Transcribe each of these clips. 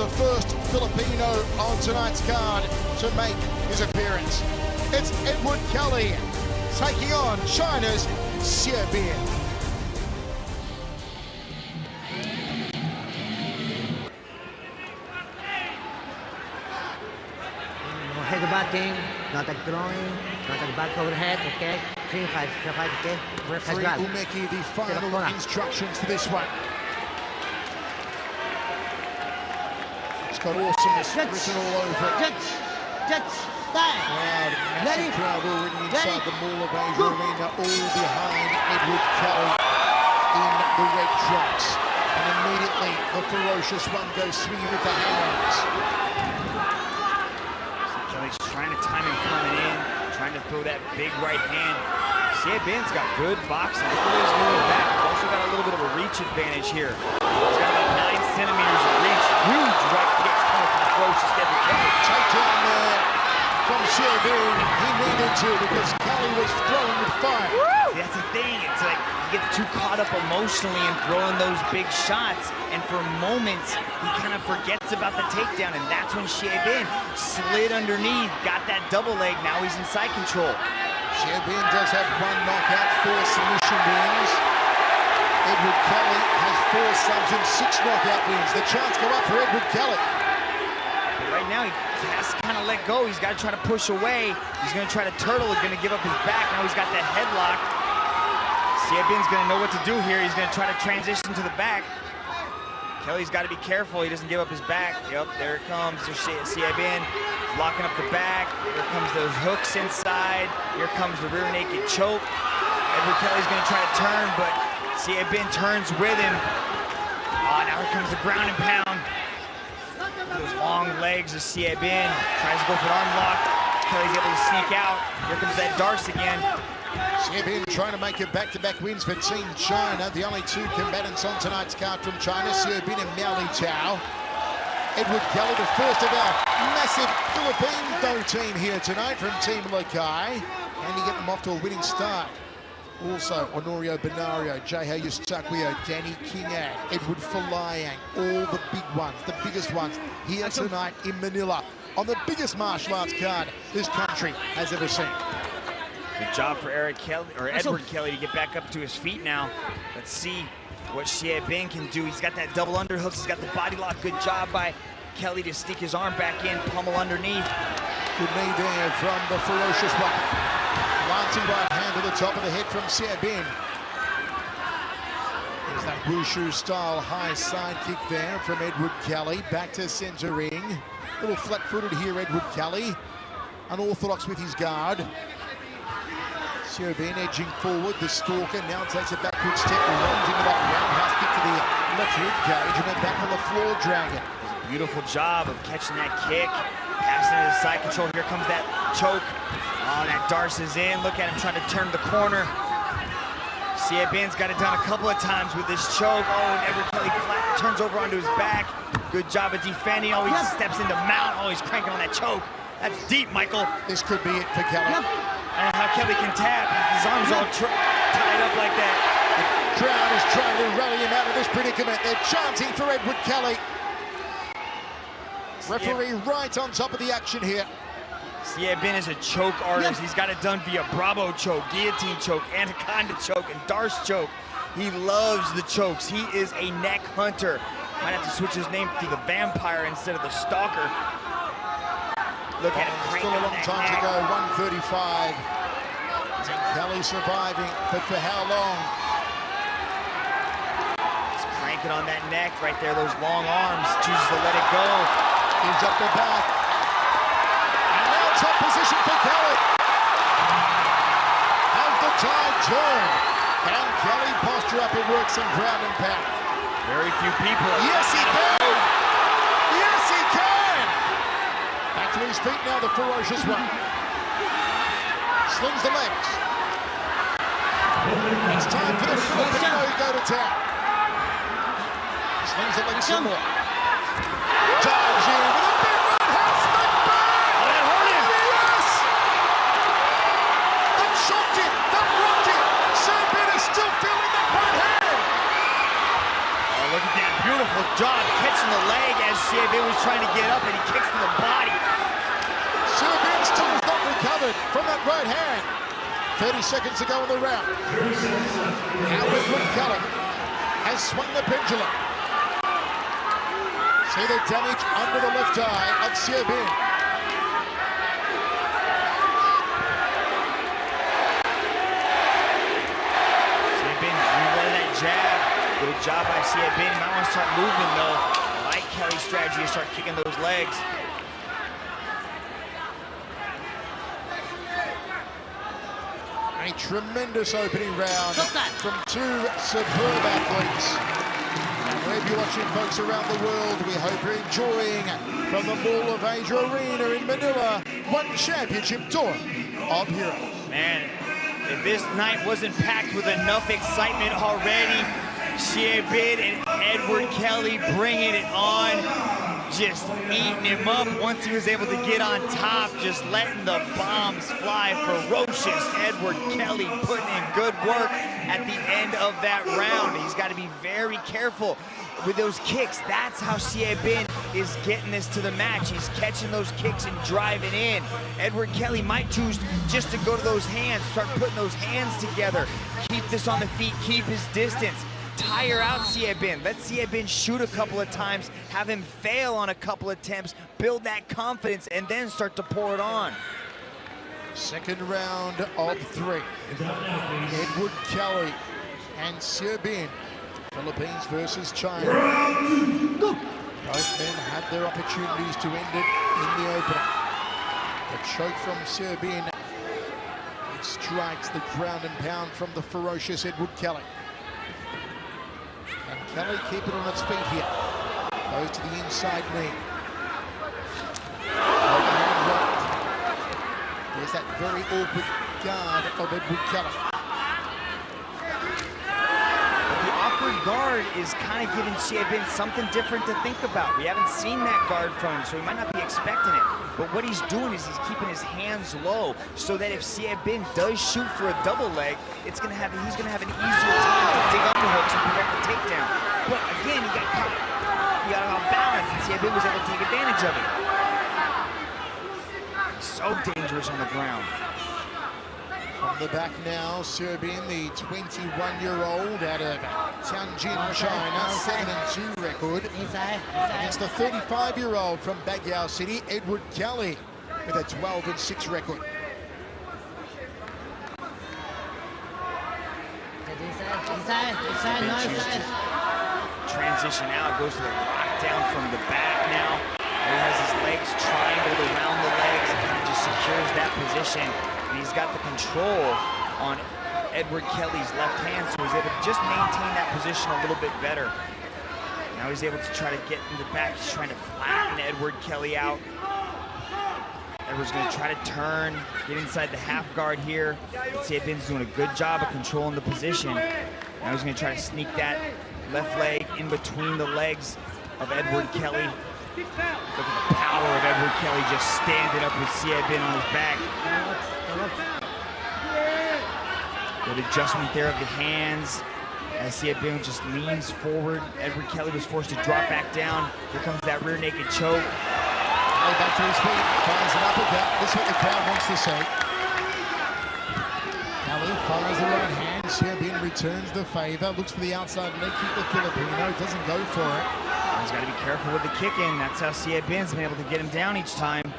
the first Filipino on tonight's card to make his appearance. It's Edward Kelly taking on China's Xie Bin. No head batting, not a throwing, not a back overhead, okay? 3-5, okay? Referee Umeki, the final instructions for this one. It's got awesomeness written all over it. Massive crowd already inside the Mall of Asia Arena, all behind Edward Kelly in the red trunks. And immediately the ferocious one goes swinging with the hands. Kelly's trying to time him coming in, trying to throw that big right hand. Xie Bin's got good boxing. Look at his moving back. He's also got a little bit of a reach advantage here. He's got about 9 centimeters of reach. Huge right kicks coming from the ferocious Edward Kelly. Takedown there from Xie Bin. He needed to because Kelly was throwing with fire. See, that's the thing. It's like he gets too caught up emotionally in throwing those big shots, and for moments he kind of forgets about the takedown, and that's when Xie Bin slid underneath, got that double leg. Now he's in side control. Xie Bin does have 1 knockout, 4 submission wins. Edward Kelly has 4 subs and 6 knockout wins. The chance go up for Edward Kelly. But right now he has to kind of let go. He's got to try to push away. He's going to try to turtle. He's going to give up his back. Now he's got that headlock. Xie Bin's going to know what to do here. He's going to try to transition to the back. Kelly's got to be careful. He doesn't give up his back. Yep, there it comes. There's Xie Bin locking up the back. Here comes those hooks inside. Here comes the rear naked choke. Edward Kelly's going to try to turn, but Xie Bin turns with him. Oh, now here comes the ground and pound. Those long legs of Xie Bin. Tries to go for the arm lock. Kelly's able to sneak out. Here comes that Darce again. Xie Bin trying to make it back-to-back wins for Team China. The only 2 combatants on tonight's card from China, Xie Bin and Miao Li Chao. Edward Kelly, the first of our massive Filipino team here tonight from Team Lakay. And you get them off to a winning start. Also, Honorio Benario, Jai Eustaquio, Danny Kingad, Edward FOLAYANG, all the big ones, the biggest ones here tonight in Manila on the biggest martial arts card this country has ever seen. Good job for Edward Kelly to get back up to his feet now. Let's see what Xie Bin can do. He's got that double underhooks. He's got the body lock. Good job by Kelly to sneak his arm back in, pummel underneath. Good knee there from the ferocious one. Lancing right hand to the top of the head from Xie Bin. There's that wushu style high side kick there from Edward Kelly. Back to center ring. A little flat-footed here, Edward Kelly. Unorthodox with his guard. Xie Bin edging forward, the stalker now takes a backward step, runs into that roundhouse kick to the left rib cage, and then back on the floor dragon. Beautiful job of catching that kick, passing it to side control. Here comes that choke. Oh, that Darce is in. Look at him trying to turn the corner. Xie Bin's got it done a couple of times with this choke. Oh, and Edward Kelly flat turns over onto his back. Good job of defending. Oh, he steps into mount. Oh, he's cranking on that choke. That's deep, Michael. This could be it for Kelly. I don't know how Kelly can tap. His arms all tied up like that. The crowd is trying to rally him out of this predicament. They're chanting for Edward Kelly. Referee right on top of the action here. Xie Bin is a choke artist. He's got it done via Bravo choke, guillotine choke, anaconda choke, and Darce choke. He loves the chokes. He is a neck hunter. Might have to switch his name to the Vampire instead of the Stalker. Look at him. Still a long time to go, 135. Kelly surviving, but for how long? He's cranking on that neck right there, those long arms. Chooses to let it go. Gives up the back. And now top position for Kelly. Has the tide turned? Can Kelly posture up and work some ground and pound? Very few people. Yes, he can! Yes, he can! Back to his feet now, the ferocious one. Slings the legs. It's time for the Filipino to go to town. Slings the legs some more. Dives in with a big roundhouse backbone! Oh, that hurt him! Yes! That shocked him! That rocked him! Xie Bin is still feeling that right hand! Oh, look at that beautiful job catching the leg as Siebin was trying to get up, and he kicks to the body. Siebin still has not recovered from that right hand. 30 seconds to go in the round. Now Edward Kelly has swung the pendulum. See the damage under the left eye of Siebin. Siebin relayed that jab. Good job by Siebin. Might want to start moving though. I like Kelly's strategy to start kicking those legs. A tremendous opening round from two superb athletes. And wherever you're watching, folks around the world, we hope you're enjoying from the Mall of Asia Arena in Manila, one championship tour of heroes. Man, if this night wasn't packed with enough excitement already, Siebin and Edward Kelly bringing it on. Just eating him up once he was able to get on top, just letting the bombs fly. Ferocious Edward Kelly putting in good work at the end of that round. He's got to be very careful with those kicks. That's how Siebin is getting this to the match. He's catching those kicks and driving in. Edward Kelly might choose just to go to those hands, start putting those hands together, keep this on the feet, keep his distance. Tire out Siebin. Let Siebin shoot a couple of times, have him fail on a couple attempts, build that confidence, and then start to pour it on. Second round of three. Edward Kelly and Siebin. Philippines versus China. Both men have their opportunities to end it in the opener. A choke from Siebin. It strikes the ground and pound from the ferocious Edward Kelly. And Kelly keep it on its feet here. Goes to the inside knee. Overhand right. There's that very awkward guard of Edward Kelly. The awkward guard is kind of giving Siebin something different to think about. We haven't seen that guard from him, so we might not be expecting it. But what he's doing is he's keeping his hands low so that if Siebin does shoot for a double leg, he's gonna have an easier time to dig underhooks and prevent the takedown. But again, he got caught. He got off balance, and Siebin was able to take advantage of it. So dangerous on the ground. From the back now, Siebin, the 21-year-old out of Tianjin, China, 7-2 record. Against the 35-year-old from Baguio City, Edward Kelly, with a 12-6 record. Transition out, goes to the lockdown from the back now. He has his legs triangled around the legs and kind of just secures that position. And he's got the control on Edward Kelly's left hand, so he's able to just maintain that position a little bit better. Now he's able to try to get in the back. He's trying to flatten Edward Kelly out. Edward's going to try to turn, get inside the half guard here. Siebin's doing a good job of controlling the position. Now he's going to try to sneak that left leg in between the legs of Edward Kelly. Look at the power of Edward Kelly just standing up with Siebin on his back. Good adjustment there of the hands as Siebin just leans forward. Edward Kelly was forced to drop back down. Here comes that rear naked choke. Kelly back to his feet, fires an uppercut. This is what the crowd wants to see. Kelly fires the right hand. Siebin returns the favor. Looks for the outside leg kick. The Filipino doesn't go for it. He's got to be careful with the kick in. That's how Siebin's been able to get him down each time.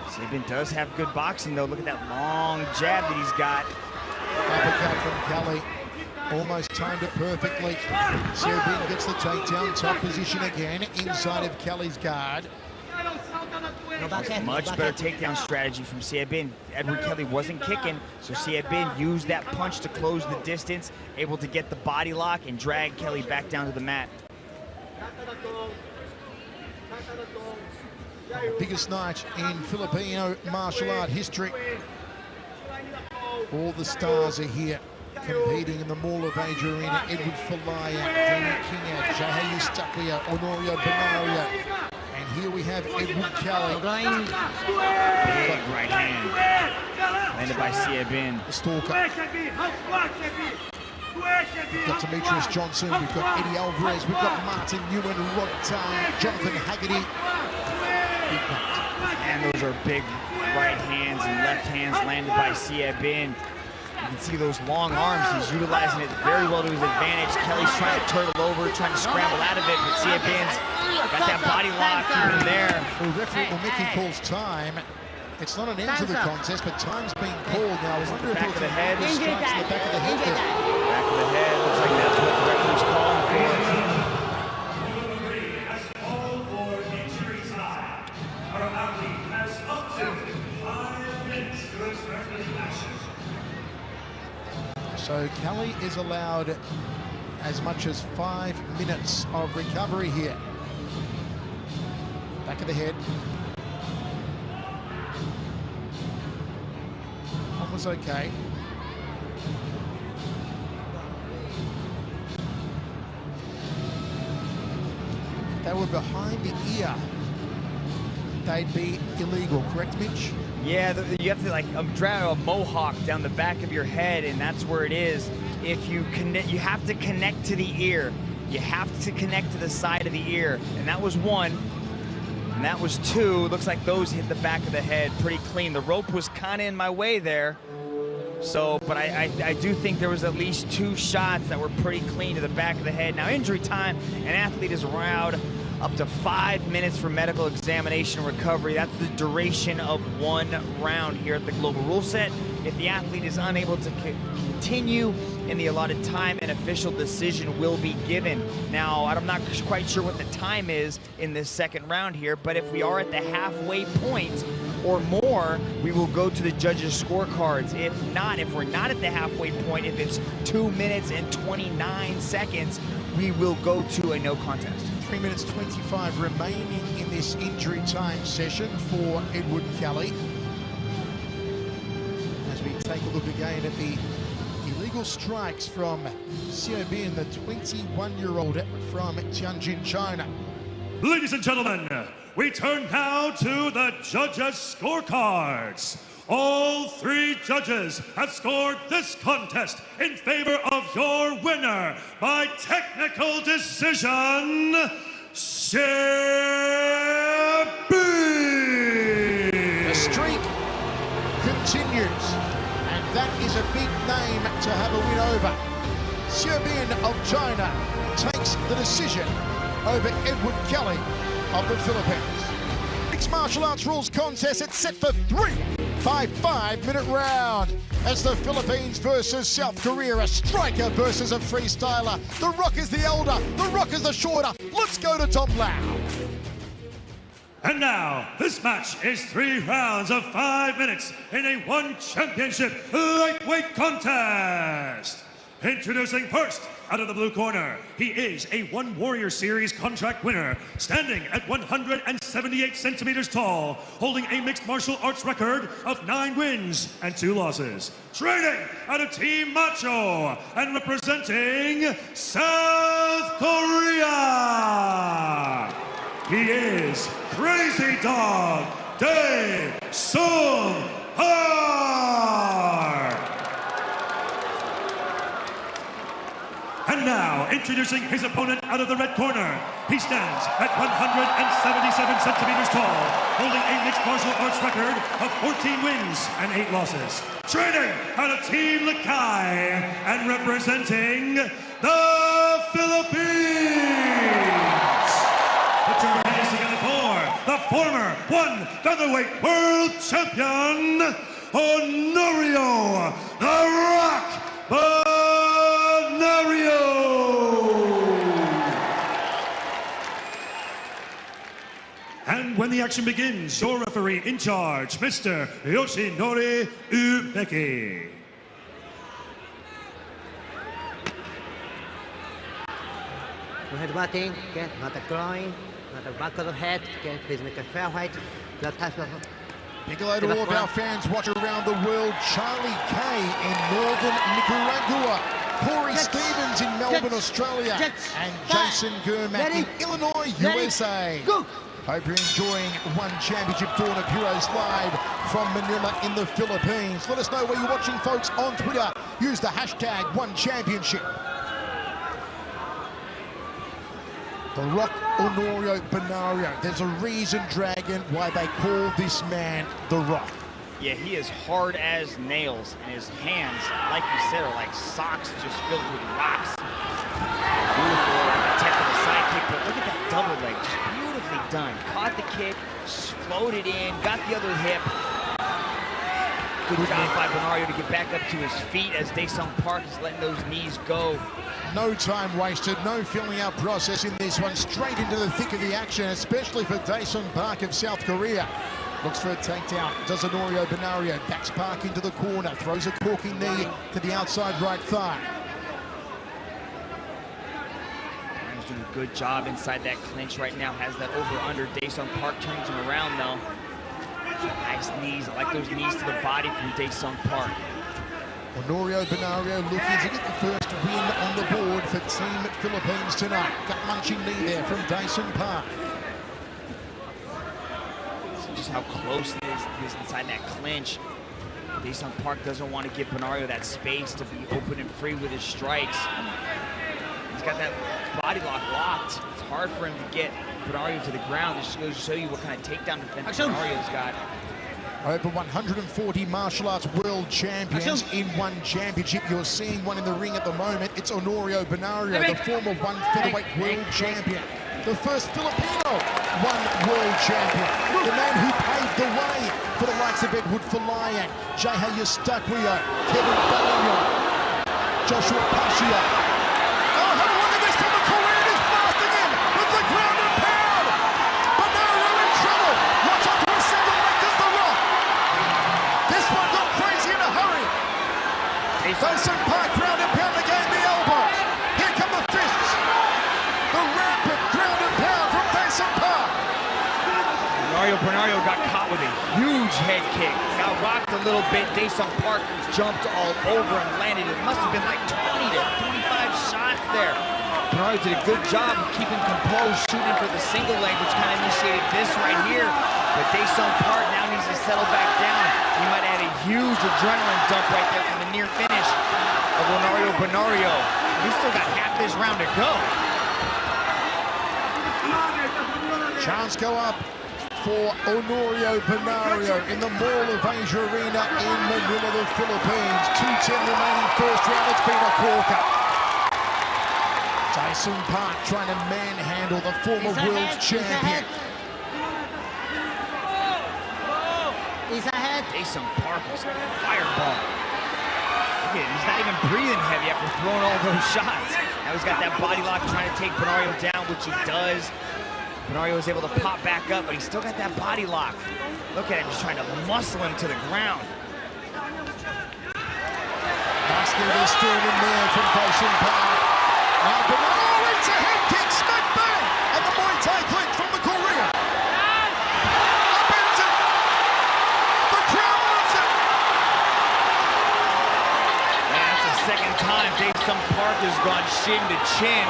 Siebin does have good boxing, though. Look at that long jab that he's got. Uppercut from Kelly. Almost timed it perfectly. Siebin gets the takedown. Top position again. Inside of Kelly's guard. Much better takedown strategy from Siebin. Edward Kelly wasn't kicking, so Siebin used that punch to close the distance, able to get the body lock and drag Kelly back down to the mat. Biggest night in Filipino martial art history. All the stars are here competing in the Mall of Asia Arena. Edward FOLAYANG, Danny Kinga, Jahayu Staklia, Honorio Benaria. And here we have Edward Kelly. Big right hand. Landed by Siebin. The stalker. We've got Demetrius Johnson, we've got Eddie Alvarez, we've got Martin Ewan, Rod Jonathan Haggerty. And those are big right hands and left hands landed by Siebin. You can see those long arms. He's utilizing it very well to his advantage. Kelly's trying to turtle over, trying to scramble out of it, but Siebin's got that body lock, keeping him there. The referee Mickey calls time. It's not an end to the contest, but time's being called now. I wonder if Back of the head. strikes in the back of the head. Back of the head. Looks like that's what the referee's calling for. So Kelly is allowed as much as 5 minutes of recovery here. Back of the head. That was okay. If they were behind the ear, they'd be illegal, correct, Mitch? Yeah, you have to like draw a mohawk down the back of your head, and that's where it is. If you connect, you have to connect to the ear. You have to connect to the side of the ear, and that was 1. And that was 2. Looks like those hit the back of the head pretty clean. The rope was kind of in my way there. So, but I do think there was at least 2 shots that were pretty clean to the back of the head. Now, injury time, an athlete is allowed up to 5 minutes for medical examination and recovery. That's the duration of 1 round here at the Global Rule Set. If the athlete is unable to continue in the allotted time, an official decision will be given. Now, I'm not quite sure what the time is in this second round here, but if we are at the halfway point or more, we will go to the judges' scorecards. If not, if we're not at the halfway point, if it's 2 minutes and 29 seconds, we will go to a no contest. 3 minutes 25 remaining in this injury time session for Edward Kelly. As we take a look again at the illegal strikes from Siebin, the 21-year-old from Tianjin, China. Ladies and gentlemen, we turn now to the judges' scorecards. All 3 judges have scored this contest in favor of your winner by technical decision, Siebin. The streak continues, and that is a big name to have a win over. Siebin of China takes the decision over Edward Kelly of the Philippines. Mixed martial arts rules contest, it's set for 3 5-minute round. As the Philippines versus South Korea, a striker versus a freestyler. The Rock is the elder, the Rock is the shorter. Let's go to Tom Lau. And now, this match is 3 rounds of 5 minutes in a 1 championship lightweight contest. Introducing first, out of the blue corner, he is a 1 Warrior Series contract winner, standing at 178 centimeters tall, holding a mixed martial arts record of 9 wins and 2 losses. Training out of Team Macho and representing South Korea, he is Crazy Dog Dae Sung Park. And now, introducing his opponent out of the red corner, he stands at 177 centimeters tall, holding a mixed martial arts record of 14 wins and 8 losses. Training out of Team Lakai and representing the Philippines. Put your hands together for the former 1 featherweight world champion, Honorio The Rock Bonario. And when the action begins, your referee in charge, Mr. Yoshinori Ubeki. No headbutting, okay? Not a groin, not a back of the head, okay? Please make a fair fight. Left touch. Big hello to all of our fans watching around the world. Charlie Kay in northern Nicaragua. Corey Stevens in Melbourne, Australia. And Jason Gurmak in Illinois, USA. Go! Hope you're enjoying One Championship Dawn of Heroes live from Manila in the Philippines. Let us know where you're watching, folks, on Twitter. Use the hashtag #OneChampionship. The Rock Honorio Benario. There's a reason, Dragon, why they call this man The Rock. Yeah, he is hard as nails, and his hands, like you said, are like socks just filled with rocks. Beautiful attempt at the side kick, but look at that double leg, just beautifully done. Caught the kick, floated in, got the other hip. Good job by Benario to get back up to his feet as Daesung Park is letting those knees go. No time wasted, no filling out process in this one. Straight into the thick of the action, especially for Daesung Park of South Korea. Looks for a takedown, does Honorio Benario, backs Park into the corner, throws a corking knee to the outside right thigh. He's doing a good job inside that clinch right now, has that over-under. Daesung Park turns him around though. Nice knees, I like those knees to the body from Daesung Park. Honorio Benario looking to get the first win on the board for Team Philippines tonight. Gut-munching knee there from Daesung Park. Just how close it is inside that clinch. Daesung Park doesn't want to give Benario that space to be open and free with his strikes. He's got that body lock locked. It's hard for him to get Benario to the ground. This goes to show you what kind of takedown defense Benario's got. Over 140 martial arts world champions in one championship. You're seeing one in the ring at the moment. It's Honorio Benario, the former one featherweight world champion. The first Filipino one world champion. The man who paved the way for the likes of Edward FOLAYANG, Jaya Eustaquio, Kevin Valero, Joshua Pashia. Oh, have a look at this from the Korean. He's blasting in with the ground and pound. Benario in trouble. Watch onto a single leg, does The Rock. This one got crazy in a hurry. Daesung Park ground and pound again, the elbows. Here come the fists. The rampant ground and pound from Daesung Park. Benario got caught with a huge head kick. Got rocked a little bit. Daesung Park jumped all over and landed. It must have been like 20 to 25 shots there. Benario did a good job of keeping composed, shooting for the single leg, which kind of initiated this right here. But Daesung Park now needs to settle back down. He might have had a huge adrenaline dump right there from the near finish of Honorio Benario. He's still got half this round to go. Chance go up for Honorio Benario in the Mall of Asia Arena in Manila, the Philippines. 2:10 remaining first round. It's been a corker. Daesung Park trying to manhandle the former world champion. He's ahead. Daesung Park is a fireball. Look at it, he's not even breathing heavy after throwing all those shots. Now he's got that body lock trying to take Benario down, which he does. Benario was able to pop back up, but he's still got that body lock. Look at him, just trying to muscle him to the ground. Nice little storm in there from Daesung Park. Now Benario into a head kick, smack bang, and the Muay Thai clinch from the Korean. Upends it. The crowd loves it. Man, that's the second time Daesung Park has gone shin to chin.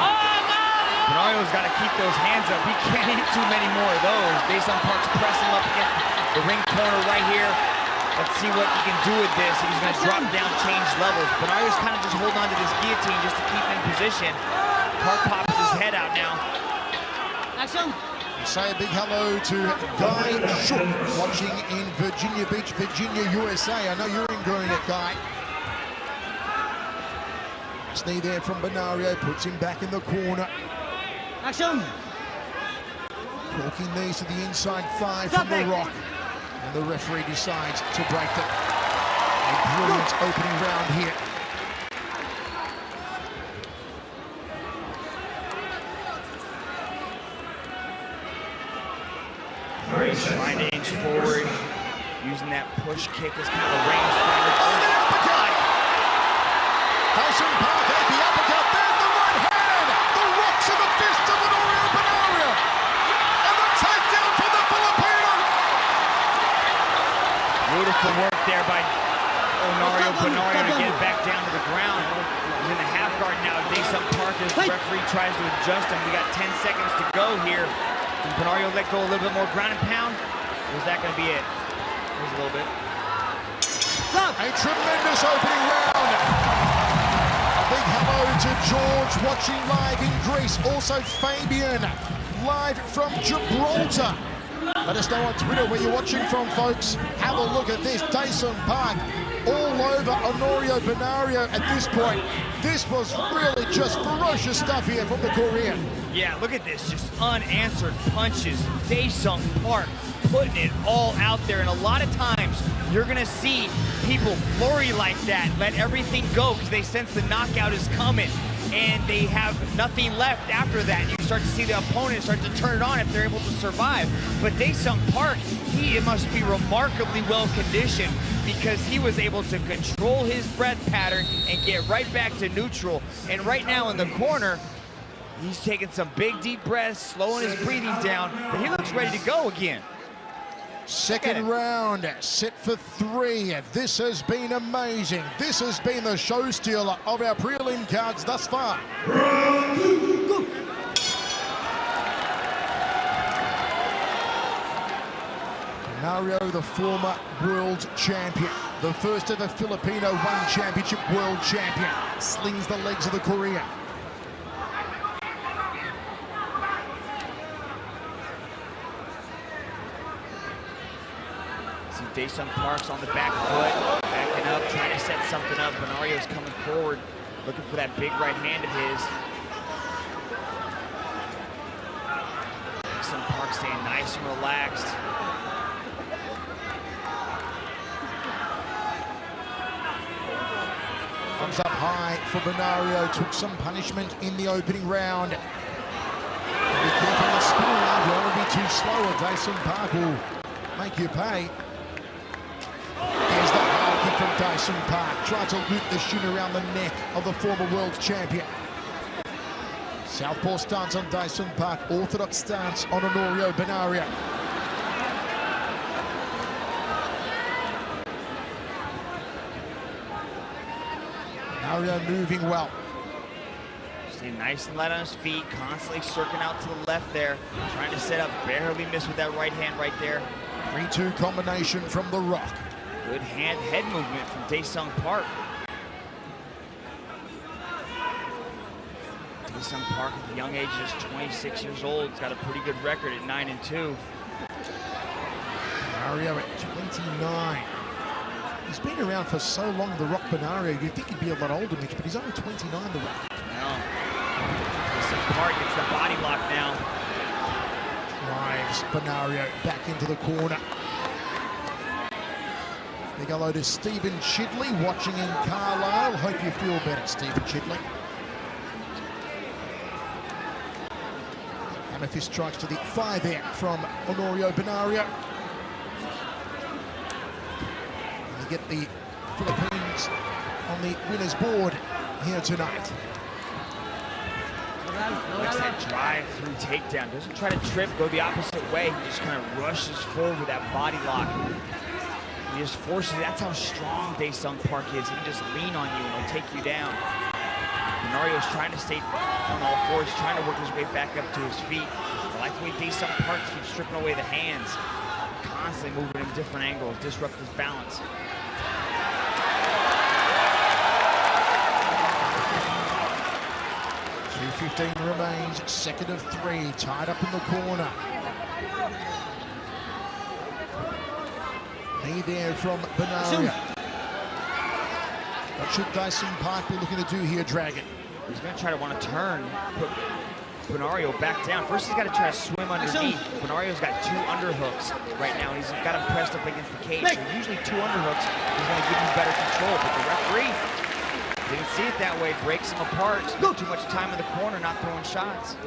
Benario's got to keep those hands up. He can't hit too many more of those. Daesung Park's pressing up against the ring corner right here. Let's see what he can do with this. He's going to drop down, change levels. Benario's kind of just holding on to this guillotine just to keep him in position. Park pops his head out now. Action. Say a big hello to Guy Shook watching in Virginia Beach, Virginia, USA. I know you're enjoying it, Guy. Nice knee there from Benario, puts him back in the corner. Action. Walking knees to the inside thigh from The Rock. And the referee decides to break it. A brilliant opening round here. Trying to inch forward, using that push kick as kind of a range finder. Oh, the uppercut! Daesung Park at the uppercut. There's the right hand. The rocks in the fist of Honorio Benario. And the takedown for the Filipino. Beautiful work there by Honorio Benario to get back down to the ground. He's in the half guard now. Daesung Park, as the referee tries to adjust him. We got 10 seconds to go here. Can Benario let go a little bit more ground and pound? Or is that going to be it? Here's a little bit. A tremendous opening round. A big hello to George watching live in Greece. Also Fabian live from Gibraltar. Let us know on Twitter where you're watching from, folks. Have a look at this. Daesun Park all over Honorio Benario at this point. This was really just ferocious stuff here from the Korean. Yeah, look at this. Just unanswered punches. Daesun Park putting it all out there. And a lot of times you're going to see people flurry like that, let everything go because they sense the knockout is coming. And they have nothing left after that. You start to see the opponent start to turn it on if they're able to survive. But Daesun Park, he must be remarkably well conditioned because he was able to control his breath pattern and get right back to neutral. And right now in the corner, he's taking some big deep breaths, slowing his breathing down, but he looks ready to go again. Second round, set for 3. This has been amazing. This has been the show stealer of our prelim cards thus far. Benario, the former world champion, the first ever Filipino One Championship world champion, slings the legs of the Korean. Daesun Park's on the back foot, backing up, trying to set something up. Benario's coming forward, looking for that big right hand of his. Daesun Park staying nice and relaxed. Comes up high for Benario, took some punishment in the opening round. Be careful of the spin around, you don't want to be too slow or Daesun Park will make you pay. Here's the high kick from Daesun Park. Tried to loop the shin around the neck of the former world champion. Southpaw stance on Daesun Park. Orthodox stance on Honorio Benario. Benario moving well. Staying nice and light on his feet, constantly circling out to the left there. Trying to set up, barely missed with that right hand right there. 3-2 combination from the Rock. Good head movement from Daesun Park. Daesun Park at the young age, just 26 years old. He's got a pretty good record at 9-2. Benario at 29. He's been around for so long, the Rock Benario. You'd think he'd be a lot older, Mitch, but he's only 29, the Rock. No. Daesun Park gets the body lock now. Drives Benario back into the corner. Big hello to Stephen Chidley watching in Carlisle. Hope you feel better, Stephen Chidley. Amethyst strikes to the thigh there from Honorio Benario. And you get the Philippines on the winner's board here tonight. Likes that drive-through takedown. Doesn't try to trip, go the opposite way. He just kind of rushes forward with that body lock. He just forces, that's how strong Daesun Park is. He can just lean on you and he'll take you down. Benario's trying to stay on all fours, trying to work his way back up to his feet. I like the way Daesun Park keeps stripping away the hands. Constantly moving in different angles, disrupt his balance. 2:15 remains, second of 3, tied up in the corner. Knee there from Benario. What should Daesun Park be looking to do here, Dragon? He's going to try to want to turn, put Benario back down. First, he's got to try to swim underneath. Benario's got 2 underhooks right now, and he's got him pressed up against the cage. So usually 2 underhooks is going to give him better control, but the referee didn't see it that way, breaks him apart. Spent too much time in the corner, not throwing shots.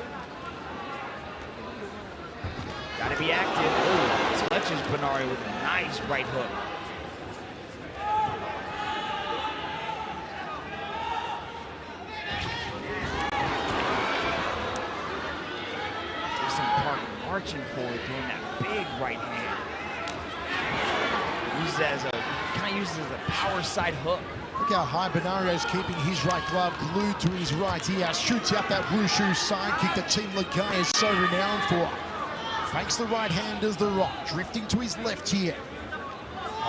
Got to be active. Ooh, touches Benario with a nice right hook. Daesun Park marching forward, doing that big right hand. Uses it as a, kind of uses it as a power side hook. Look how high Benario's keeping his right glove glued to his right ear. Shoots out that wushu side kick that Team Lagay is so renowned for. Fakes the right hand as the rock, drifting to his left here.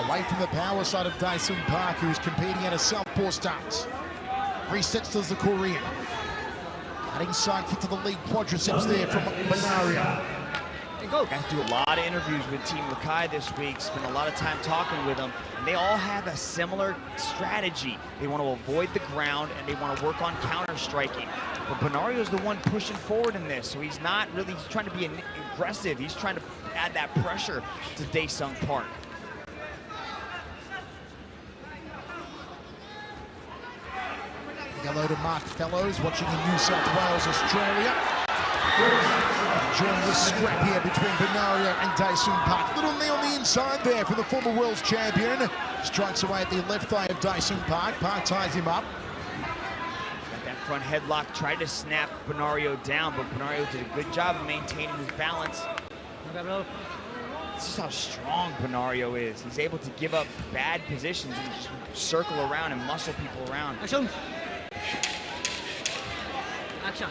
Away from the power side of Dae-Sung Park, who's competing at a southpaw stance. Resets does the Korean. Cutting side kick to the lead quadriceps there from Benario. Guys do a lot of interviews with Team Rakai this week, spent a lot of time talking with them, and they all have a similar strategy. They want to avoid the ground and they want to work on counter striking. But Benario's the one pushing forward in this, so he's not really trying to be aggressive. He's trying to add that pressure to Dae-Sung Park. Hello to Mark Fellows, watching in New South Wales, Australia. Enjoying the scrap here between Benario and Dae-Sung Park. Little knee on the inside there for the former world's champion. Strikes away at the left thigh of Dae-Sung Park. Park ties him up. Got that front headlock, tried to snap Benario down, but Benario did a good job of maintaining his balance. This is how strong Benario is. He's able to give up bad positions and just circle around and muscle people around. Action!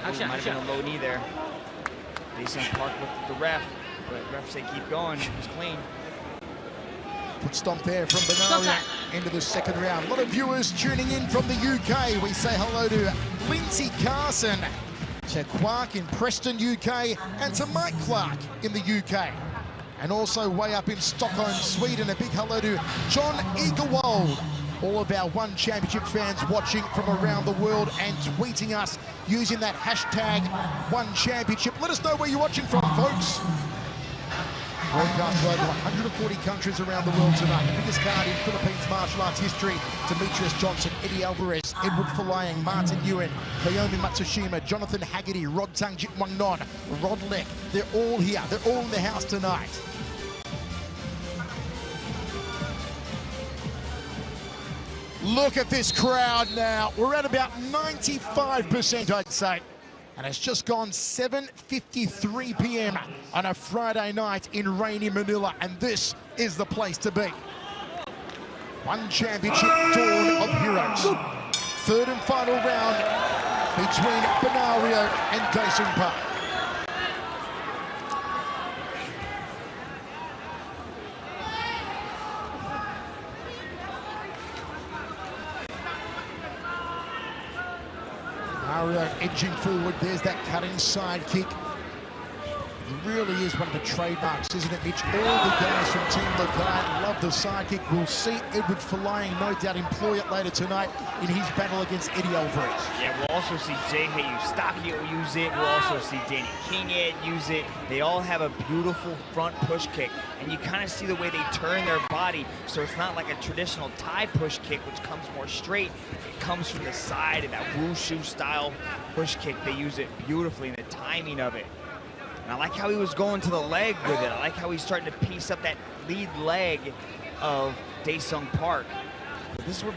Might have been a low knee there. Dae-Sung Park looked at the ref, but the ref said keep going. It was clean. Foot stomp there from Benario into the second round. A lot of viewers tuning in from the UK. We say hello to Lindsay Carson, to Quark in Preston, UK, and to Mike Clark in the UK. And also way up in Stockholm, Sweden, a big hello to John Egerwald. All of our One Championship fans watching from around the world and tweeting us using that hashtag One Championship. Let us know where you're watching from, folks. Broadcast to over 140 countries around the world tonight. The biggest card in Philippines martial arts history. Demetrius Johnson, Eddie Alvarez, Edward Folayang, Martin Nguyen, Koyomi Matsushima, Jonathan Haggerty, Rod Tangjit Wangnon, Rod Leck. They're all here. They're all in the house tonight. Look at this crowd now. We're at about 95%, I'd say. And it's just gone 7:53 p.m. on a Friday night in rainy Manila. And this is the place to be. One Championship dawn of heroes. Third and final round between Benario and Dae-Sung Park. Benario edging forward. There's that cutting side kick. He really is one of the trademarks, isn't it, Mitch? All the guys from Team Lakai love the side kick. We'll see Edward Folayang no doubt employ it later tonight in his battle against Eddie Alvarez. Yeah, we'll also see Jay Eustaquio use it. We'll also see Danny King use it. They all have a beautiful front push kick, and you kind of see the way they turn their body, so it's not like a traditional Thai push kick, which comes more straight. It comes from the side, and that wushu style push kick, they use it beautifully, and the timing of it. And I like how he was going to the leg with it. I like how he's starting to piece up that lead leg of Dae-Sung Park. But this is where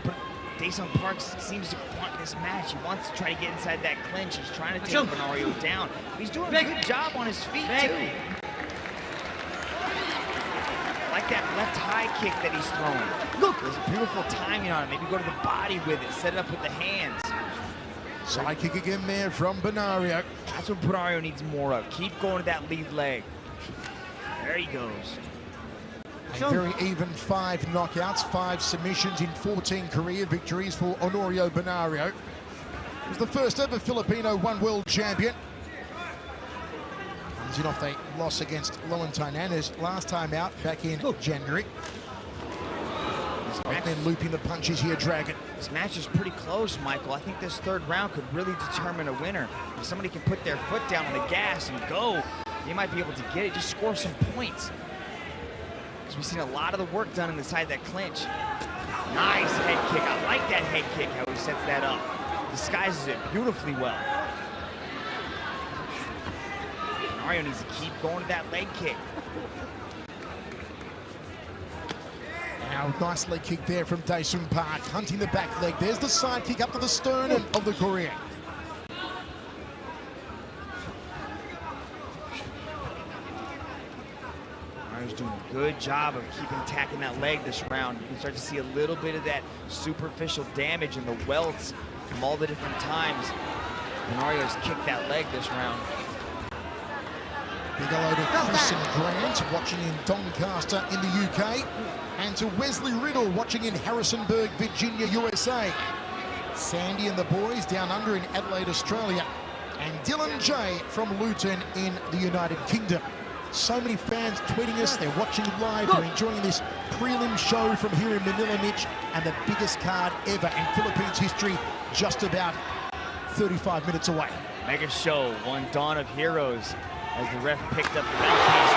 Dae-Sung Park seems to want this match. He wants to try to get inside that clinch. He's trying to take Benario down. He's doing a good job on his feet, too. I like that left high kick that he's throwing. Look, there's a beautiful timing on it. Maybe go to the body with it. Set it up with the hands. Side kick again there from Benario. That's what Benario needs more of. Keep going to that lead leg. There he goes. A very even 5 knockouts, 5 submissions in 14 career victories for Honorio Benario. He was the first ever Filipino One World Champion. Comes in off a loss against Lowenthal Nanas last time out back in January. And then looping the punches here, Dragon. This match is pretty close, Michael. I think this third round could really determine a winner. If somebody can put their foot down on the gas and go, they might be able to get it, just score some points. Because we've seen a lot of the work done inside that clinch. Nice head kick. I like that head kick, how he sets that up. Disguises it beautifully well. Mario needs to keep going to that leg kick. Now, nice leg kick there from Dae-Sung Park, hunting the back leg. There's the side kick up to the sternum of the Korean. Mario's doing a good job of keeping attacking that leg this round. You can start to see a little bit of that superficial damage in the welts from all the different times Mario's kicked that leg this round. Big hello to Chris and Grant watching in Doncaster in the UK, and to Wesley Riddle watching in Harrisonburg, Virginia, USA. Sandy and the boys down under in Adelaide, Australia, and Dylan J from Luton in the United Kingdom. So many fans tweeting us, they're watching live, they're enjoying this prelim show from here in Manila, Mitch, and the biggest card ever in Philippines history, just about 35 minutes away. Mega show, one dawn of heroes as the ref picked up the mouthpiece.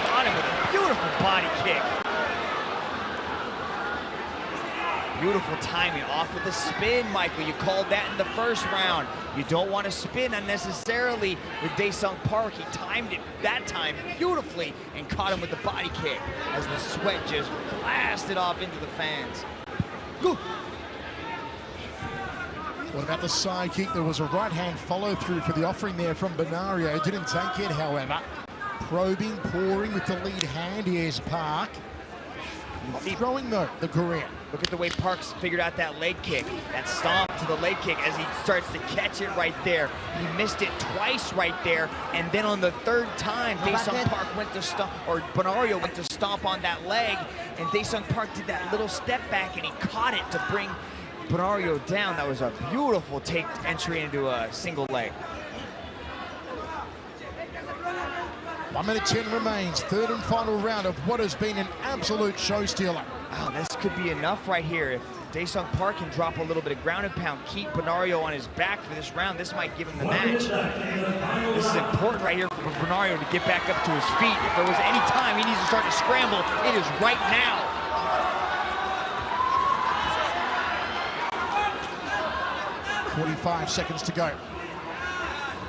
Caught him with a beautiful body kick. Beautiful timing off with a spin, Michael. You called that in the first round. You don't want to spin unnecessarily with Daesung Park. He timed it that time beautifully and caught him with the body kick as the sweat just blasted off into the fans. Go. What about the side kick? There was a right-hand follow-through for the offering there from Benario. Didn't take it, however. Probing, pouring with the lead hand. Here's Park. Throwing, though, the Korean. Look at the way Parks figured out that leg kick, that stomp to the leg kick as he starts to catch it right there. He missed it twice right there, and then on the third time, Daesung Park went to stomp, or Benario went to stomp on that leg, and Daesung Park did that little step back, and he caught it to bring Benario down. That was a beautiful take entry into a single leg. 1 minute 10 remains, third and final round of what has been an absolute show stealer. Wow, this could be enough right here. If Daesung Park can drop a little bit of ground and pound, keep Benario on his back for this round, this might give him the match. This is important right here for Benario to get back up to his feet. If there was any time he needs to start to scramble, it is right now. .45 seconds to go.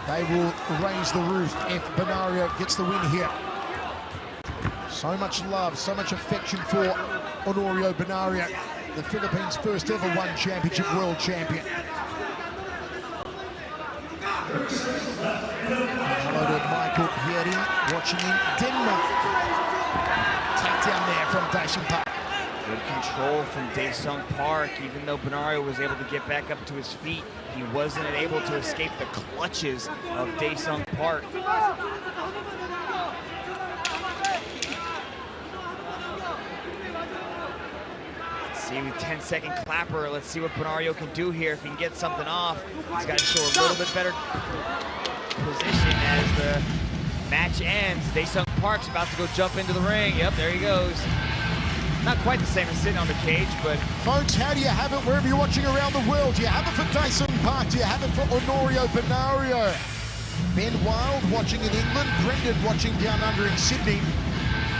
They will raise the roof if Benario gets the win here. So much love, so much affection for Honorio Benario, the Philippines' first ever one championship world champion. Hello to Michael Pieri watching in Denmark. Takedown there from Daesung Park. Good control from Daesung Park. Even though Benario was able to get back up to his feet, he wasn't able to escape the clutches of Daesung Park. Let's see, 10-second clapper. Let's see what Benario can do here. If he can get something off, he's got to show a little bit better position as the match ends. Daesung Park's about to go jump into the ring. Yep, there he goes. Not quite the same as sitting on the cage, but... Folks, how do you have it wherever you're watching around the world? Do you have it for Daesung Park? Do you have it for Honorio Benario? Ben Wild watching in England, Brendan watching down under in Sydney.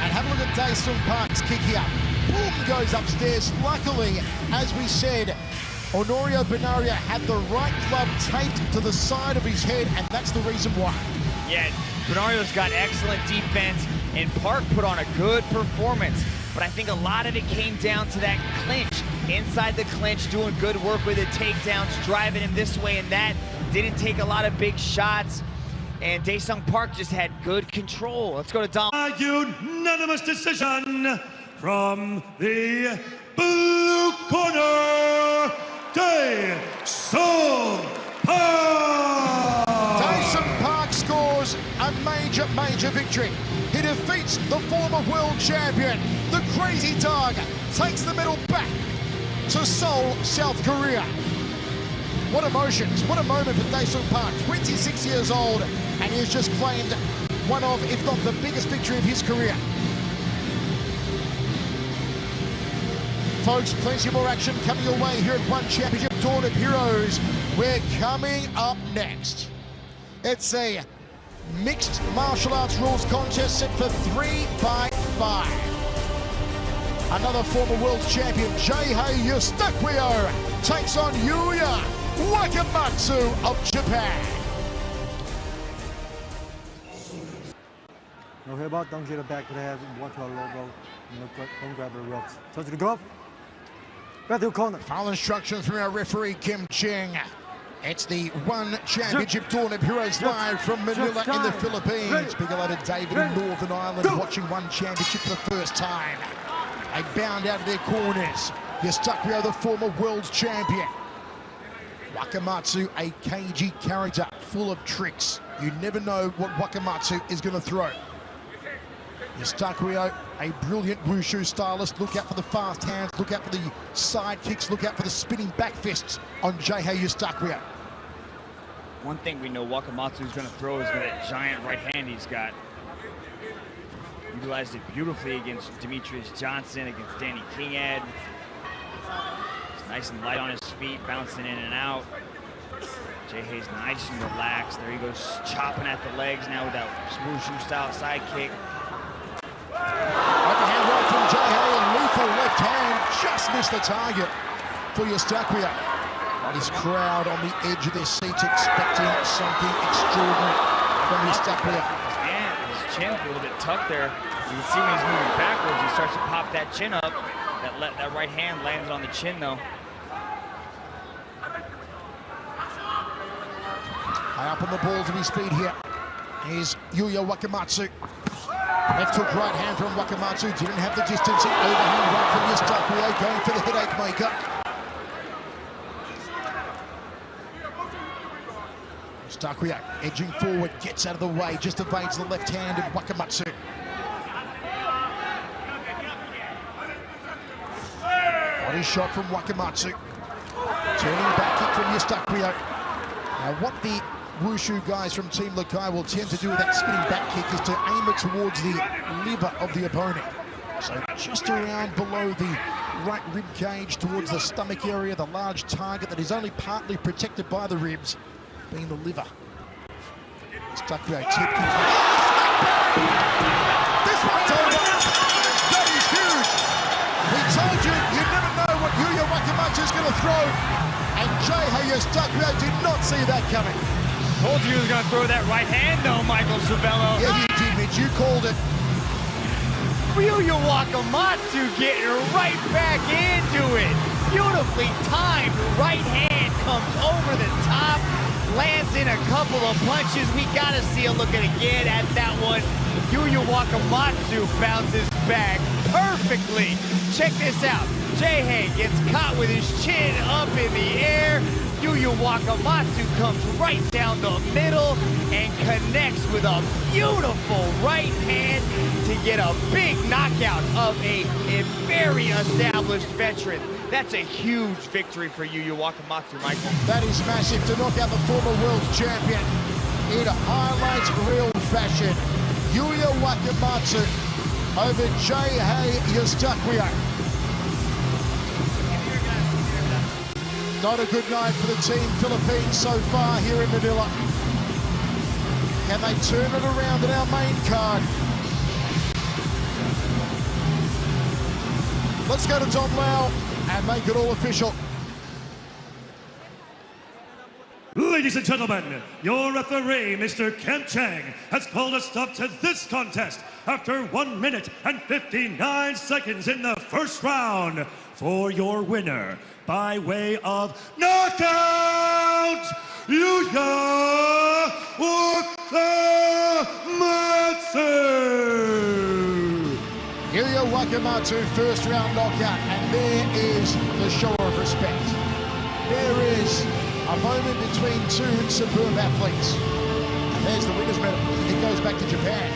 And have a look at Daesung Park's kick here. Boom, goes upstairs. Luckily, as we said, Honorio Benario had the right glove taped to the side of his head, and that's the reason why. Yeah, Benario's got excellent defense, and Park put on a good performance. But I think a lot of it came down to that clinch. Inside the clinch, doing good work with the takedowns, driving him this way and that. Didn't take a lot of big shots. And Daesung Park just had good control. Let's go to Dom. A unanimous decision from the blue corner, Daesung Park. Daesung Park scores a major victory. He defeats the former world champion. The Crazy Dog takes the medal back to Seoul, South Korea. What emotions, what a moment for Daesung Park, 26 years old, and he has just claimed one of, if not the biggest victory of his career. Folks, plenty more action coming your way here at One Championship Dawn of Heroes. We're coming up next. It's a mixed martial arts rules contest set for 3x5. Another former world champion, Jeihei Eustaquio, takes on Yuya Wakamatsu of Japan. No headbutt, don't get it back to the head, watch our logo, don't grab the ropes. Touch the glove, back to the corner. Final instructions from our referee, Kim Cheng. It's the One Championship Dawn of Heroes live from Manila in the Philippines. Big hello to David in Northern Ireland watching One Championship for the first time. They bound out of their corners. Eustaquio, the former world champion. Wakamatsu, a cagey character full of tricks. You never know what Wakamatsu is going to throw. Eustaquio, a brilliant wushu stylist. Look out for the fast hands, look out for the side kicks, look out for the spinning back fists on Jeihei Eustaquio. One thing we know Wakamatsu is going to throw is that giant right hand he's got. Utilized it beautifully against Demetrius Johnson, against Danny Kinghead. He's nice and light on his feet, bouncing in and out. Jeihei's nice and relaxed. There he goes, chopping at the legs now with that wushu style side kick. Overhand right from Jeihei, and lethal left hand just missed the target for Eustaquio. This crowd on the edge of their seats expecting something extraordinary from Eustaquio. His chin's a little bit tucked there. You can see when he's moving backwards, he starts to pop that chin up. That right hand lands on the chin though. High up on the balls of his feet here is Yuya Wakamatsu. Left hook right hand from Wakamatsu, didn't have the distance. Overhand right from Eustaquio, going for the headache maker. Eustaquio edging forward, gets out of the way, just evades the left hand of Wakamatsu. Body shot from Wakamatsu. Turning back kick from Eustaquio. Now what the wushu guys from Team Lakai will tend to do with that spinning back kick is to aim it towards the liver of the opponent. So just around below the right rib cage, towards the stomach area, the large target that is only partly protected by the ribs, being the liver. Eustaquio tip kick. This one's over. That is huge. We told you, you never know what Yuya Wakamatsu is going to throw. And Jeihei Eustaquio did not see that coming. Told you he was going to throw that right hand though, Michael Sabello. Yeah, you did, Mitch. You called it. Yuya Wakamatsu getting right back into it. Beautifully timed right hand comes over the top, lands in a couple of punches. We got to see a look again at that one. Yuya Wakamatsu bounces back perfectly. Check this out. Jeihei gets caught with his chin up in the air. Yuya Wakamatsu comes right down the middle and connects with a beautiful right hand to get a big knockout of a very established veteran. That's a huge victory for Yuya Wakamatsu, Michael. That is massive to knock out the former world champion in highlights real fashion. Yuya Wakamatsu over Jeihei Eustaquio. Not a good night for the Team Philippines so far here in Manila. Can they turn it around in our main card? Let's go to Tom Lau and make it all official. Ladies and gentlemen, your referee, Mr. Ken Chang, has called a stop to this contest after 1 minute and 59 seconds in the first round. For your winner, by way of knockout, Yuya Wakamatsu! Yuya Wakamatsu, first round knockout, and there is the show of respect. There is a moment between two superb athletes. And there's the winner's medal. It goes back to Japan.